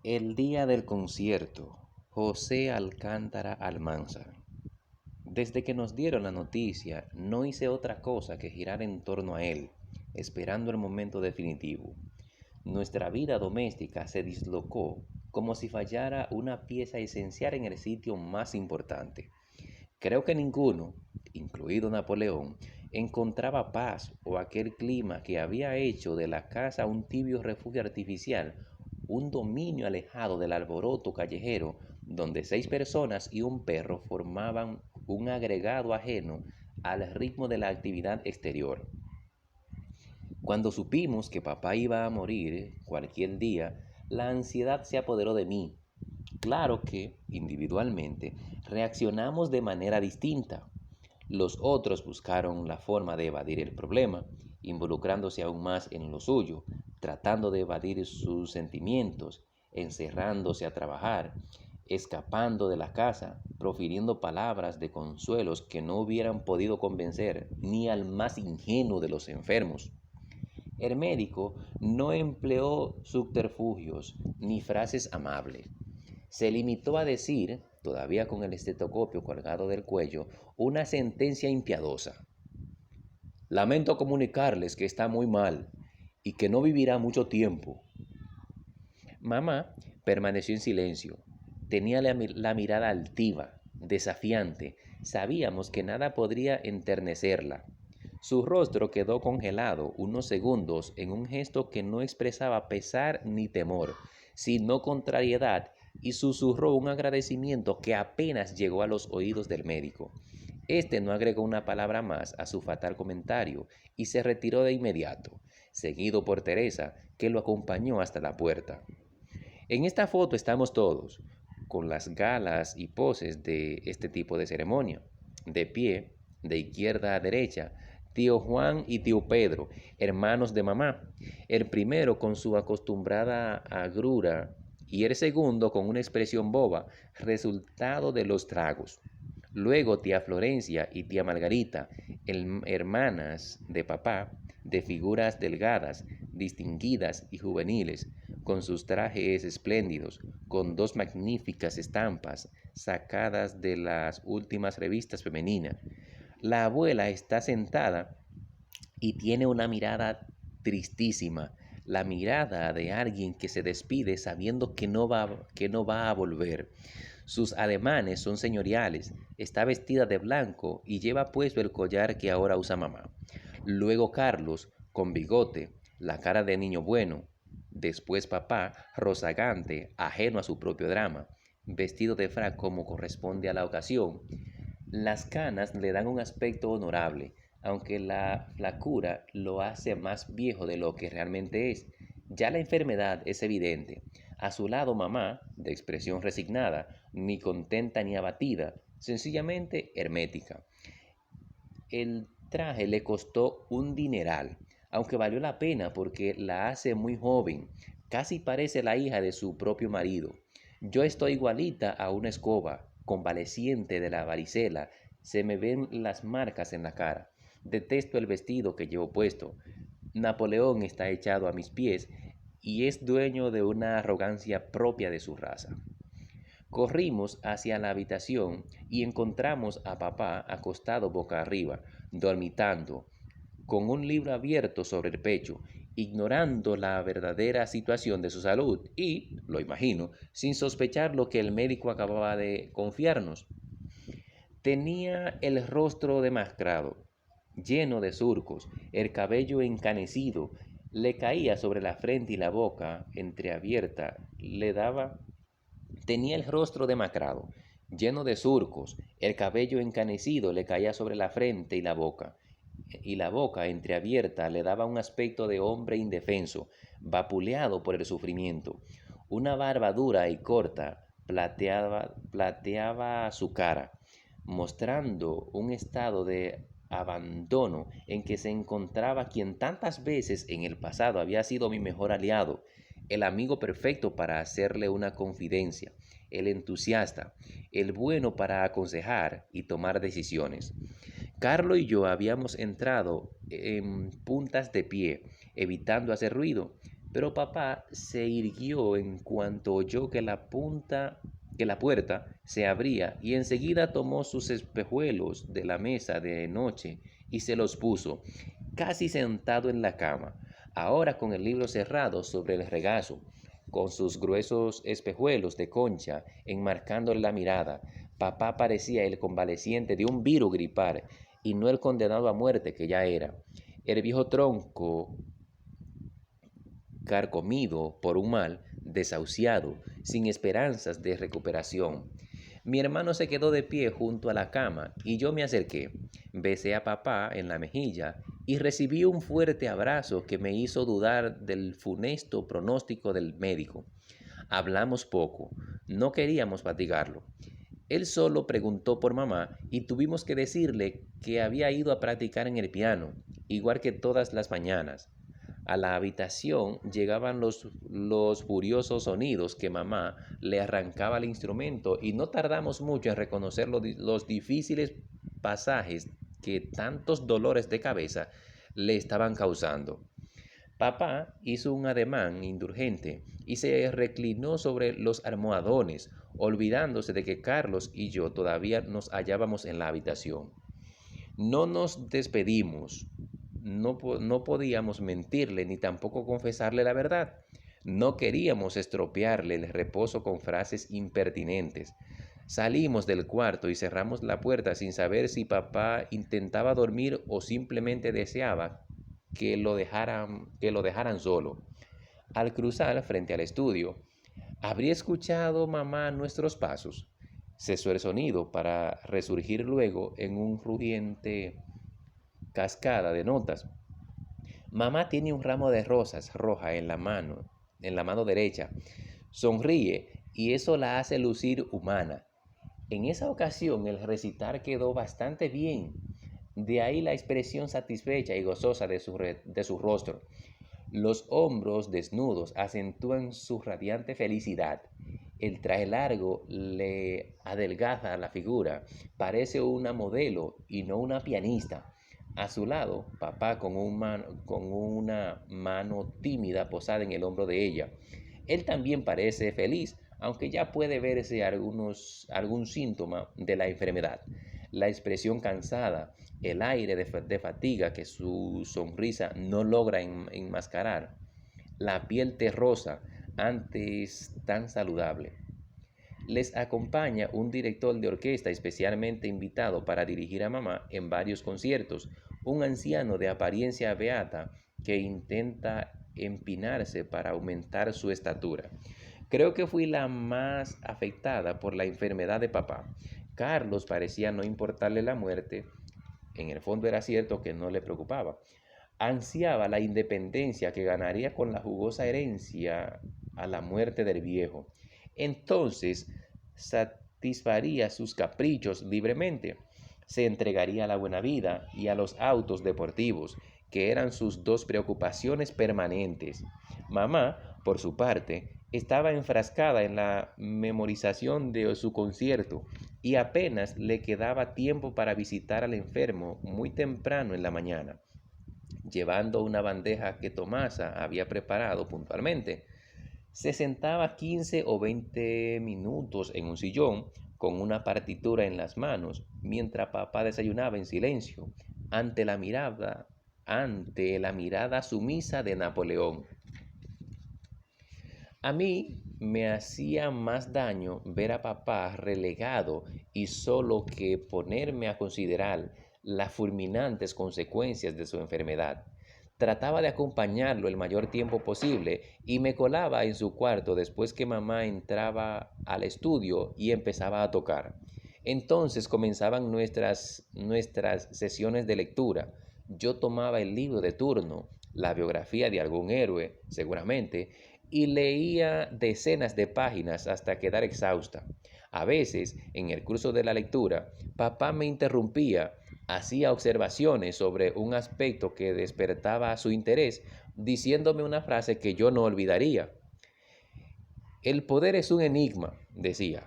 El día del concierto, José Alcántara Almanzar. Desde que nos dieron la noticia, no hice otra cosa que girar en torno a él, esperando el momento definitivo. Nuestra vida doméstica se dislocó como si fallara una pieza esencial en el sitio más importante. Creo que ninguno, incluido Napoleón, encontraba paz o aquel clima que había hecho de la casa un tibio refugio artificial, un dominio alejado del alboroto callejero donde 6 personas y un perro formaban un agregado ajeno al ritmo de la actividad exterior. Cuando supimos que papá iba a morir cualquier día, la ansiedad se apoderó de mí. Claro que, individualmente, reaccionamos de manera distinta. Los otros buscaron la forma de evadir el problema, involucrándose aún más en lo suyo, tratando de evadir sus sentimientos, encerrándose a trabajar, escapando de la casa, profiriendo palabras de consuelos que no hubieran podido convencer ni al más ingenuo de los enfermos. El médico no empleó subterfugios ni frases amables. Se limitó a decir, todavía con el estetoscopio colgado del cuello, una sentencia impiadosa. Lamento comunicarles que está muy mal y que no vivirá mucho tiempo. Mamá permaneció en silencio. Tenía la mirada altiva, desafiante. Sabíamos que nada podría enternecerla. Su rostro quedó congelado unos segundos en un gesto que no expresaba pesar ni temor, sino contrariedad, y susurró un agradecimiento que apenas llegó a los oídos del médico. Este no agregó una palabra más a su fatal comentario y se retiró de inmediato, seguido por Teresa, que lo acompañó hasta la puerta. En esta foto estamos todos, con las galas y poses de este tipo de ceremonia. De pie, de izquierda a derecha, tío Juan y tío Pedro, hermanos de mamá. El primero con su acostumbrada agrura y el segundo con una expresión boba, resultado de los tragos. Luego tía Florencia y tía Margarita, hermanas de papá, de figuras delgadas, distinguidas y juveniles, con sus trajes espléndidos, con 2 magníficas estampas sacadas de las últimas revistas femeninas. La abuela está sentada y tiene una mirada tristísima, la mirada de alguien que se despide sabiendo que no va a volver. Sus ademanes son señoriales, está vestida de blanco y lleva puesto el collar que ahora usa mamá. Luego Carlos, con bigote, la cara de niño bueno. Después papá, rozagante, ajeno a su propio drama, vestido de frac como corresponde a la ocasión. Las canas le dan un aspecto honorable, aunque la flacura lo hace más viejo de lo que realmente es. Ya la enfermedad es evidente. A su lado mamá, de expresión resignada, ni contenta ni abatida, sencillamente hermética. El traje le costó un dineral, aunque valió la pena porque la hace muy joven, casi parece la hija de su propio marido. Yo estoy igualita a una escoba, convaleciente de la varicela, se me ven las marcas en la cara. Detesto el vestido que llevo puesto. Napoleón está echado a mis pies y es dueño de una arrogancia propia de su raza. Corrimos hacia la habitación y encontramos a papá acostado boca arriba, dormitando, con un libro abierto sobre el pecho, ignorando la verdadera situación de su salud y, lo imagino, sin sospechar lo que el médico acababa de confiarnos. Tenía el rostro demacrado, lleno de surcos, el cabello encanecido, le caía sobre la frente y la boca entreabierta, le daba. Tenía el rostro demacrado, lleno de surcos, el cabello encanecido le caía sobre la frente y la boca entreabierta le daba un aspecto de hombre indefenso, vapuleado por el sufrimiento. Una barba dura y corta plateaba su cara, mostrando un estado de abandono en que se encontraba quien tantas veces en el pasado había sido mi mejor aliado, el amigo perfecto para hacerle una confidencia, el entusiasta, el bueno para aconsejar y tomar decisiones. Carlo y yo habíamos entrado en puntas de pie, evitando hacer ruido, pero papá se irguió en cuanto oyó que la puerta se abría y enseguida tomó sus espejuelos de la mesa de noche y se los puso, casi sentado en la cama, ahora con el libro cerrado sobre el regazo, con sus gruesos espejuelos de concha enmarcándole la mirada. Papá parecía el convaleciente de un virus gripal y no el condenado a muerte que ya era. El viejo tronco carcomido por un mal, desahuciado, sin esperanzas de recuperación. Mi hermano se quedó de pie junto a la cama y yo me acerqué, besé a papá en la mejilla y recibí un fuerte abrazo que me hizo dudar del funesto pronóstico del médico. Hablamos poco, no queríamos fatigarlo. Él solo preguntó por mamá y tuvimos que decirle que había ido a practicar en el piano, igual que todas las mañanas. A la habitación llegaban los furiosos sonidos que mamá le arrancaba al instrumento y no tardamos mucho en reconocer los difíciles pasajes que tantos dolores de cabeza le estaban causando. Papá hizo un ademán indulgente y se reclinó sobre los almohadones, olvidándose de que Carlos y yo todavía nos hallábamos en la habitación. No nos despedimos. No podíamos mentirle ni tampoco confesarle la verdad. No queríamos estropearle el reposo con frases impertinentes. Salimos del cuarto y cerramos la puerta sin saber si papá intentaba dormir o simplemente deseaba que lo dejaran solo. Al cruzar frente al estudio, ¿habría escuchado mamá nuestros pasos? Cesó el sonido para resurgir luego en un rugiente cascada de notas. Mamá tiene un ramo de rosas roja en la mano derecha. Sonríe y eso la hace lucir humana. En esa ocasión el recitar quedó bastante bien. De ahí la expresión satisfecha y gozosa de su rostro. Los hombros desnudos acentúan su radiante felicidad. El traje largo le adelgaza la figura. Parece una modelo y no una pianista. A su lado, papá con una mano tímida posada en el hombro de ella. Él también parece feliz, aunque ya puede verse algún síntoma de la enfermedad. La expresión cansada, el aire de fatiga que su sonrisa no logra enmascarar, la piel terrosa, antes tan saludable. Les acompaña un director de orquesta especialmente invitado para dirigir a mamá en varios conciertos, un anciano de apariencia beata que intenta empinarse para aumentar su estatura. Creo que fui la más afectada por la enfermedad de papá. Carlos parecía no importarle la muerte. En el fondo era cierto que no le preocupaba. Ansiaba la independencia que ganaría con la jugosa herencia a la muerte del viejo. Entonces satisfaría sus caprichos libremente. Se entregaría a la buena vida y a los autos deportivos, que eran sus dos preocupaciones permanentes. Mamá, por su parte, estaba enfrascada en la memorización de su concierto y apenas le quedaba tiempo para visitar al enfermo muy temprano en la mañana, llevando una bandeja que Tomasa había preparado puntualmente. Se sentaba 15 o 20 minutos en un sillón con una partitura en las manos mientras papá desayunaba en silencio ante la mirada sumisa de Napoleón. A mí me hacía más daño ver a papá relegado y solo que ponerme a considerar las fulminantes consecuencias de su enfermedad. Trataba de acompañarlo el mayor tiempo posible y me colaba en su cuarto después que mamá entraba al estudio y empezaba a tocar. Entonces comenzaban nuestras sesiones de lectura. Yo tomaba el libro de turno, la biografía de algún héroe, seguramente, y leía decenas de páginas hasta quedar exhausta. A veces, en el curso de la lectura, papá me interrumpía, hacía observaciones sobre un aspecto que despertaba su interés, diciéndome una frase que yo no olvidaría. El poder es un enigma, decía,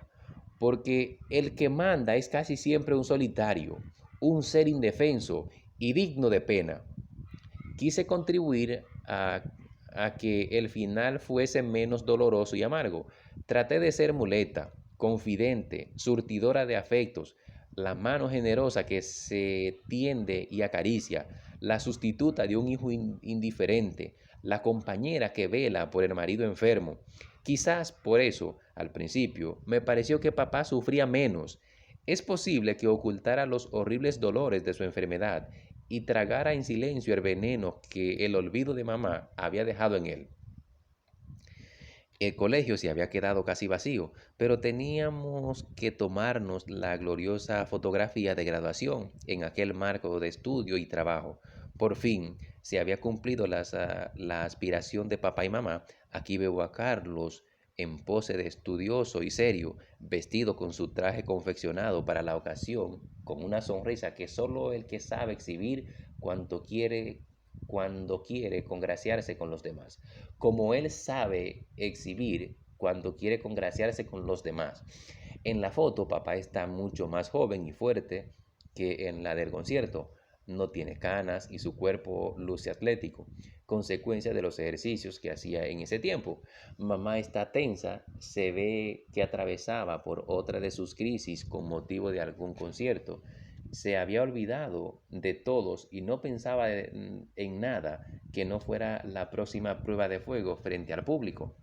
porque el que manda es casi siempre un solitario, un ser indefenso y digno de pena. Quise contribuir a que el final fuese menos doloroso y amargo. Traté de ser muleta, confidente, surtidora de afectos, la mano generosa que se tiende y acaricia, la sustituta de un hijo indiferente, la compañera que vela por el marido enfermo. Quizás por eso, al principio, me pareció que papá sufría menos. Es posible que ocultara los horribles dolores de su enfermedad y tragara en silencio el veneno que el olvido de mamá había dejado en él. El colegio se había quedado casi vacío, pero teníamos que tomarnos la gloriosa fotografía de graduación en aquel marco de estudio y trabajo. Por fin se había cumplido la aspiración de papá y mamá. Aquí veo a Carlos en pose de estudioso y serio, vestido con su traje confeccionado para la ocasión, con una sonrisa que solo el que sabe exhibir cuando quiere congraciarse con los demás, como él sabe exhibir cuando quiere congraciarse con los demás. En la foto, papá está mucho más joven y fuerte que en la del concierto. No tiene canas y su cuerpo luce atlético, consecuencia de los ejercicios que hacía en ese tiempo. Mamá está tensa, se ve que atravesaba por otra de sus crisis con motivo de algún concierto. Se había olvidado de todos y no pensaba en nada que no fuera la próxima prueba de fuego frente al público.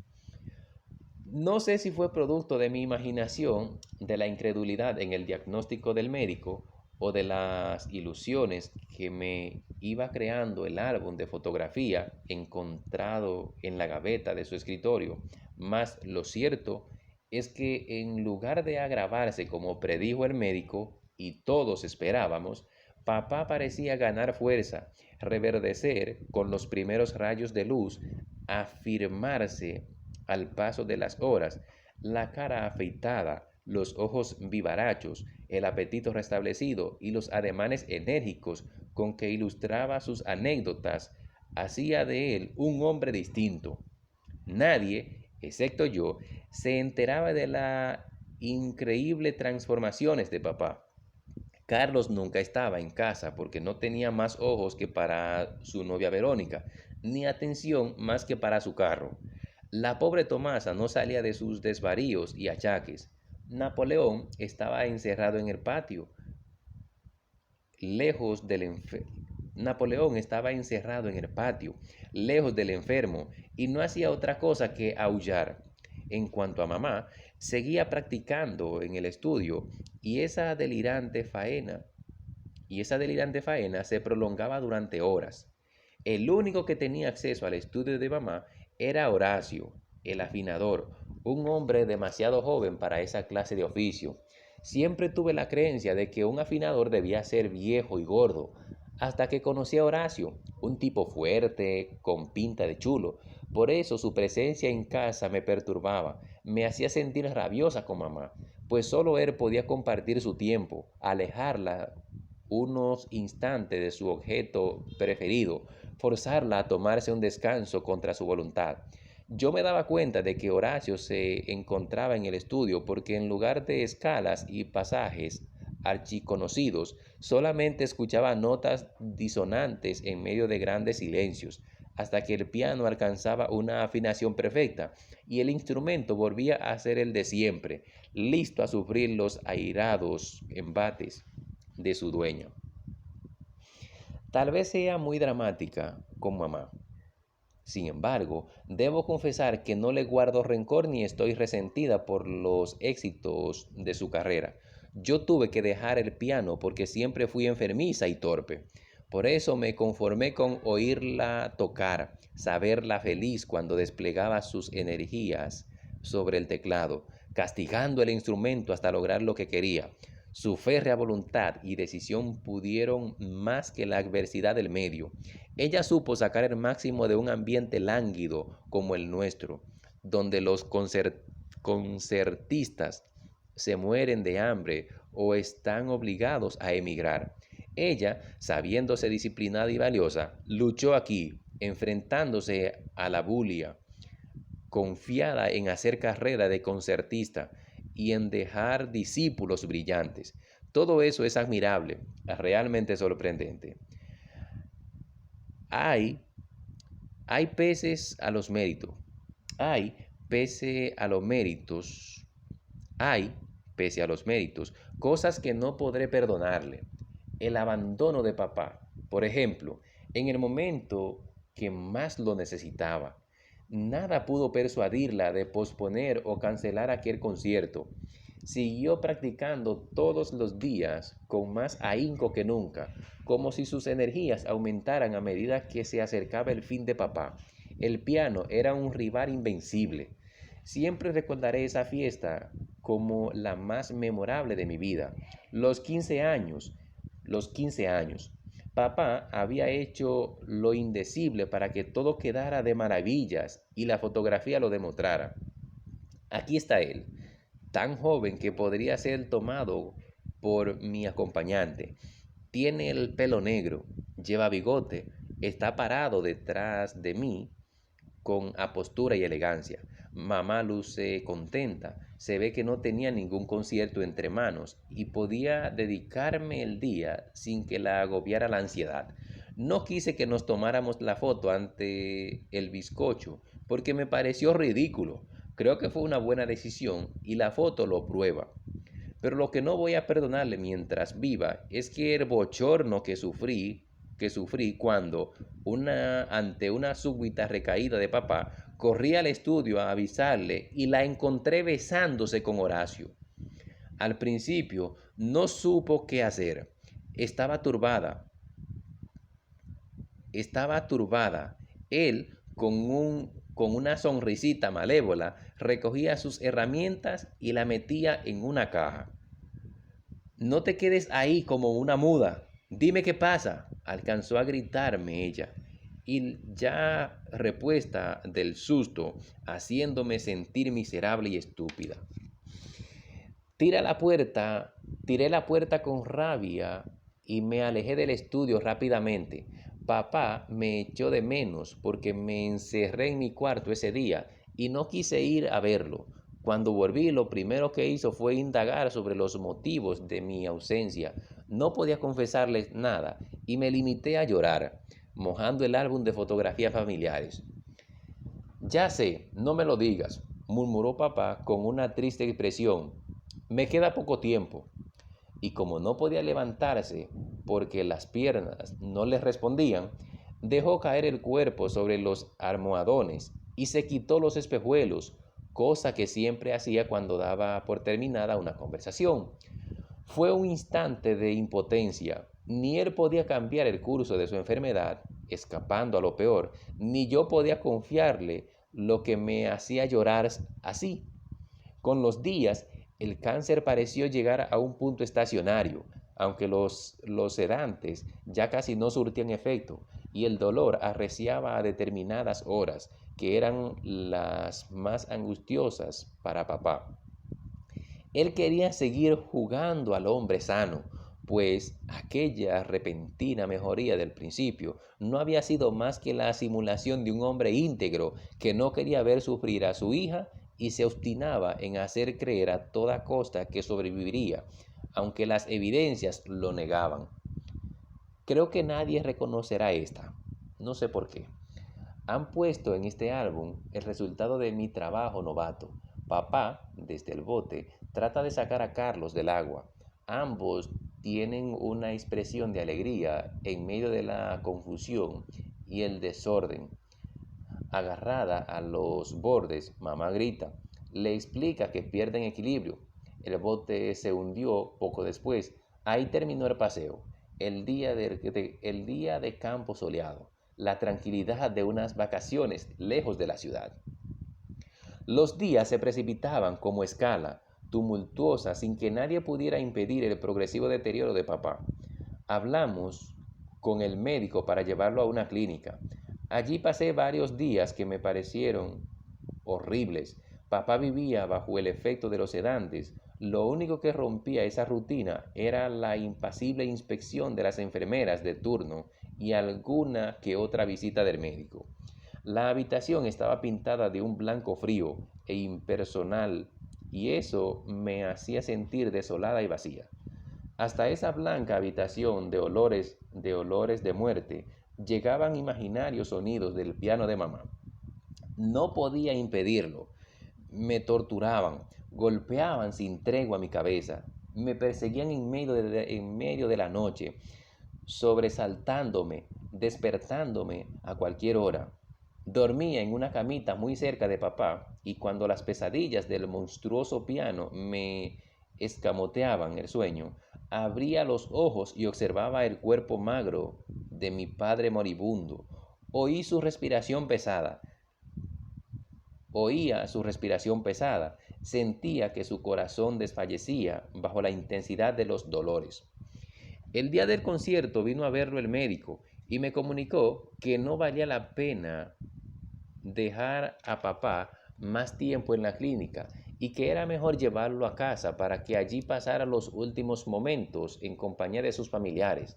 No sé si fue producto de mi imaginación, de la incredulidad en el diagnóstico del médico o de las ilusiones que me iba creando el álbum de fotografía encontrado en la gaveta de su escritorio. Mas lo cierto es que en lugar de agravarse como predijo el médico y todos esperábamos, papá parecía ganar fuerza, reverdecer con los primeros rayos de luz, afirmarse al paso de las horas, la cara afeitada, los ojos vivarachos, el apetito restablecido y los ademanes enérgicos con que ilustraba sus anécdotas, hacía de él un hombre distinto. Nadie, excepto yo, se enteraba de las increíbles transformaciones de papá. Carlos nunca estaba en casa porque no tenía más ojos que para su novia Verónica, ni atención más que para su carro. La pobre Tomasa no salía de sus desvaríos y achaques. Napoleón estaba encerrado en el patio, lejos del enfermo. Napoleón estaba encerrado en el patio, lejos del enfermo, y no hacía otra cosa que aullar. En cuanto a mamá, seguía practicando en el estudio, y esa delirante faena se prolongaba durante horas. El único que tenía acceso al estudio de mamá era Horacio, el afinador, un hombre demasiado joven para esa clase de oficio. Siempre tuve la creencia de que un afinador debía ser viejo y gordo, hasta que conocí a Horacio, un tipo fuerte, con pinta de chulo. Por eso su presencia en casa me perturbaba, me hacía sentir rabiosa con mamá, pues solo él podía compartir su tiempo, alejarla unos instantes de su objeto preferido, forzarla a tomarse un descanso contra su voluntad. Yo me daba cuenta de que Horacio se encontraba en el estudio porque en lugar de escalas y pasajes archiconocidos, solamente escuchaba notas disonantes en medio de grandes silencios, hasta que el piano alcanzaba una afinación perfecta y el instrumento volvía a ser el de siempre, listo a sufrir los airados embates de su dueño. Tal vez sea muy dramática con mamá. Sin embargo, debo confesar que no le guardo rencor ni estoy resentida por los éxitos de su carrera. Yo tuve que dejar el piano porque siempre fui enfermiza y torpe. Por eso me conformé con oírla tocar, saberla feliz cuando desplegaba sus energías sobre el teclado, castigando el instrumento hasta lograr lo que quería. Su férrea voluntad y decisión pudieron más que la adversidad del medio. Ella supo sacar el máximo de un ambiente lánguido como el nuestro, donde los concertistas se mueren de hambre o están obligados a emigrar. Ella, sabiéndose disciplinada y valiosa, luchó aquí, enfrentándose a la bulia, confiada en hacer carrera de concertista y en dejar discípulos brillantes. Todo eso es admirable, realmente sorprendente. Hay Hay peces a los méritos. Hay, pese a los méritos, hay, pese a los méritos, cosas que no podré perdonarle. El abandono de papá, por ejemplo, en el momento que más lo necesitaba. Nada pudo persuadirla de posponer o cancelar aquel concierto. Siguió practicando todos los días con más ahínco que nunca, como si sus energías aumentaran a medida que se acercaba el fin de papá. El piano era un rival invencible. Siempre recordaré esa fiesta como la más memorable de mi vida. Los 15 años, los 15 años. Papá había hecho lo indecible para que todo quedara de maravillas y la fotografía lo demostrara. Aquí está él, tan joven que podría ser tomado por mi acompañante. Tiene el pelo negro, lleva bigote, está parado detrás de mí con apostura y elegancia. Mamá luce contenta, se ve que no tenía ningún concierto entre manos y podía dedicarme el día sin que la agobiara la ansiedad. No quise que nos tomáramos la foto ante el bizcocho porque me pareció ridículo. Creo que fue una buena decisión y la foto lo prueba. Pero lo que no voy a perdonarle mientras viva es que el bochorno que sufrí cuando, ante una súbita recaída de papá, corrí al estudio a avisarle y la encontré besándose con Horacio. Al principio no supo qué hacer. Estaba turbada, estaba turbada. Él, con una sonrisita malévola, recogía sus herramientas y la metía en una caja. No te quedes ahí como una muda. Dime qué pasa, alcanzó a gritarme ella, y ya repuesta del susto, haciéndome sentir miserable y estúpida. Tira la puerta, tiré la puerta con rabia y me alejé del estudio rápidamente. Papá me echó de menos porque me encerré en mi cuarto ese día y no quise ir a verlo. Cuando volví, lo primero que hizo fue indagar sobre los motivos de mi ausencia. No podía confesarles nada y me limité a llorar, mojando el álbum de fotografías familiares. Ya sé, no me lo digas, murmuró papá con una triste expresión. Me queda poco tiempo. Y como no podía levantarse porque las piernas no le respondían, dejó caer el cuerpo sobre los almohadones y se quitó los espejuelos, cosa que siempre hacía cuando daba por terminada una conversación. Fue un instante de impotencia. Ni él podía cambiar el curso de su enfermedad, escapando a lo peor, ni yo podía confiarle lo que me hacía llorar así. Con los días, el cáncer pareció llegar a un punto estacionario, aunque los sedantes ya casi no surtían efecto, y el dolor arreciaba a determinadas horas, que eran las más angustiosas para papá. Él quería seguir jugando al hombre sano, pues aquella repentina mejoría del principio no había sido más que la simulación de un hombre íntegro que no quería ver sufrir a su hija y se obstinaba en hacer creer a toda costa que sobreviviría, aunque las evidencias lo negaban. Creo que nadie reconocerá esta, no sé por qué. Han puesto en este álbum el resultado de mi trabajo novato. Papá, desde el bote, trata de sacar a Carlos del agua. Ambos tienen una expresión de alegría en medio de la confusión y el desorden. Agarrada a los bordes, mamá grita. Le explica que pierden equilibrio. El bote se hundió poco después. Ahí terminó el paseo. El día de campo soleado. La tranquilidad de unas vacaciones lejos de la ciudad. Los días se precipitaban como escala, tumultuosa, sin que nadie pudiera impedir el progresivo deterioro de papá. Hablamos con el médico para llevarlo a una clínica. Allí pasé varios días que me parecieron horribles. Papá vivía bajo el efecto de los sedantes. Lo único que rompía esa rutina era la impasible inspección de las enfermeras de turno y alguna que otra visita del médico. La habitación estaba pintada de un blanco frío e impersonal y eso me hacía sentir desolada y vacía. Hasta esa blanca habitación de olores de muerte Llegaban imaginarios sonidos del piano de mamá. No podía impedirlo. Me torturaban, golpeaban sin tregua mi cabeza, me perseguían en medio de la noche, sobresaltándome, despertándome a cualquier hora. Dormía en una camita muy cerca de papá y cuando las pesadillas del monstruoso piano me escamoteaban el sueño, abría los ojos y observaba el cuerpo magro de mi padre moribundo. Oí su respiración pesada, Oía su respiración pesada, sentía que su corazón desfallecía bajo la intensidad de los dolores. El día del concierto vino a verlo el médico y me comunicó que no valía la pena dejar a papá más tiempo en la clínica y que era mejor llevarlo a casa para que allí pasara los últimos momentos en compañía de sus familiares.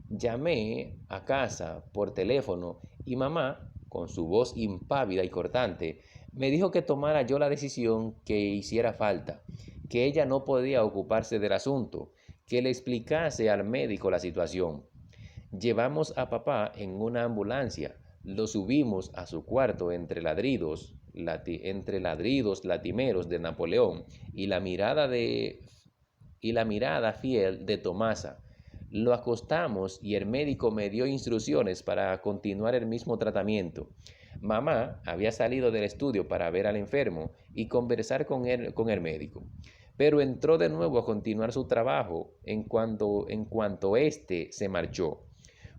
Llamé a casa por teléfono y mamá, con su voz impávida y cortante, me dijo que tomara yo la decisión que hiciera falta, que ella no podía ocuparse del asunto, que le explicase al médico la situación. Llevamos a papá en una ambulancia, lo subimos a su cuarto entre ladridos latimeros de Napoleón y la mirada fiel de Tomasa. Lo acostamos y el médico me dio instrucciones para continuar el mismo tratamiento. Mamá había salido del estudio para ver al enfermo y conversar con el médico, pero entró de nuevo a continuar su trabajo en cuanto éste se marchó.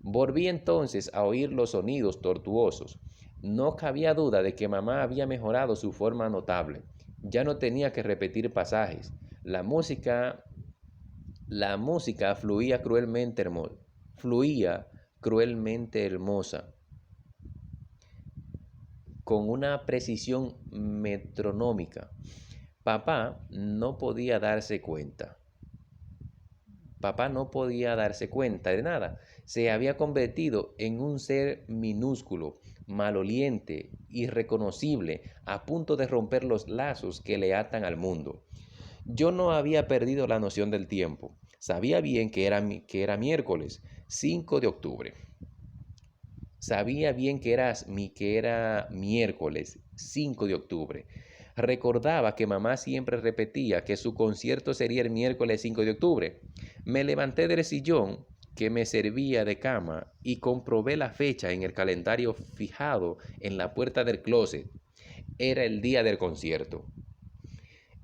Volví entonces a oír los sonidos tortuosos. No cabía duda de que mamá había mejorado su forma notable. Ya no tenía que repetir pasajes. La música fluía cruelmente hermosa, con una precisión metronómica. Papá no podía darse cuenta. Papá no podía darse cuenta de nada. Se había convertido en un ser minúsculo, maloliente, irreconocible, a punto de romper los lazos que le atan al mundo. Yo no había perdido la noción del tiempo. Sabía bien que era miércoles 5 de octubre. Sabía bien que era miércoles 5 de octubre. Recordaba que mamá siempre repetía que su concierto sería el miércoles 5 de octubre. Me levanté del sillón que me servía de cama y comprobé la fecha en el calendario fijado en la puerta del closet. Era el día del concierto.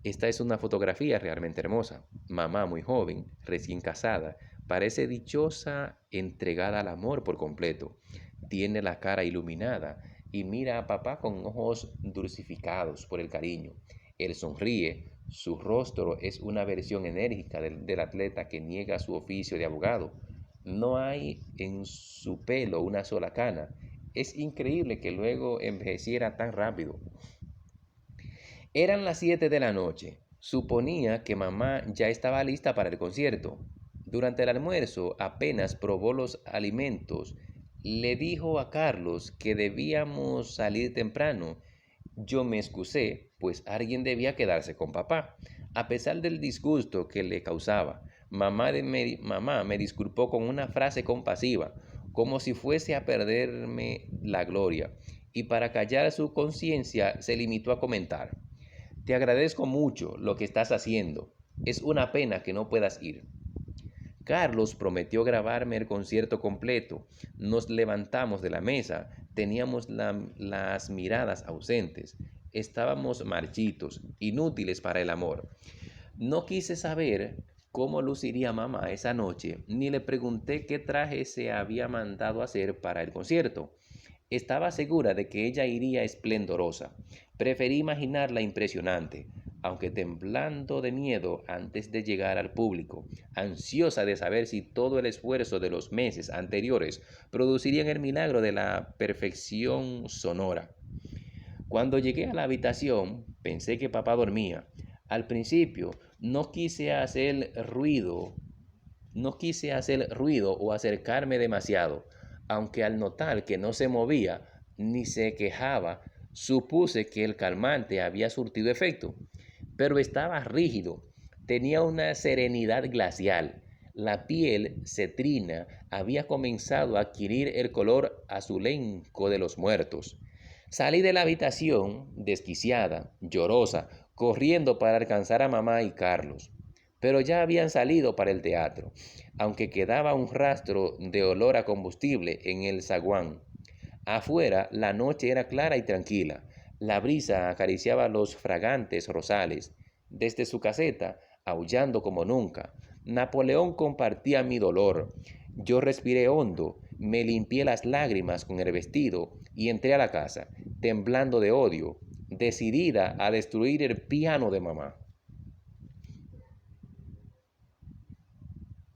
Esta es una fotografía realmente hermosa. Mamá muy joven, recién casada, parece dichosa, entregada al amor por completo. Tiene la cara iluminada y mira a papá con ojos dulcificados por el cariño. Él sonríe, su rostro es una versión enérgica del atleta que niega su oficio de abogado. No hay en su pelo una sola cana. Es increíble que luego envejeciera tan rápido. Eran las 7 de la noche. Suponía que mamá ya estaba lista para el concierto. Durante el almuerzo apenas probó los alimentos. Le dijo a Carlos que debíamos salir temprano. Yo me excusé, pues alguien debía quedarse con papá, a pesar del disgusto que le causaba. Mamá me disculpó con una frase compasiva, como si fuese a perderme la gloria, y para callar su conciencia se limitó a comentar: te agradezco mucho lo que estás haciendo. Es una pena que no puedas ir. Carlos prometió grabarme el concierto completo. Nos levantamos de la mesa. Teníamos las miradas ausentes. Estábamos marchitos, inútiles para el amor. No quise saber cómo luciría mamá esa noche, ni le pregunté qué traje se había mandado hacer para el concierto. Estaba segura de que ella iría esplendorosa. Preferí imaginarla impresionante, aunque temblando de miedo antes de llegar al público, ansiosa de saber si todo el esfuerzo de los meses anteriores producirían el milagro de la perfección sonora. Cuando llegué a la habitación, pensé que papá dormía. Al principio no quise hacer ruido o acercarme demasiado, aunque al notar que no se movía ni se quejaba, supuse que el calmante había surtido efecto. Pero estaba rígido, tenía una serenidad glacial. La piel cetrina había comenzado a adquirir el color azulenco de los muertos. Salí de la habitación, desquiciada, llorosa, corriendo para alcanzar a mamá y Carlos. Pero ya habían salido para el teatro, aunque quedaba un rastro de olor a combustible en el zaguán. Afuera la noche era clara y tranquila. La brisa acariciaba los fragantes rosales. Desde su caseta, aullando como nunca, Napoleón compartía mi dolor. Yo respiré hondo, me limpié las lágrimas con el vestido y entré a la casa, temblando de odio, decidida a destruir el piano de mamá.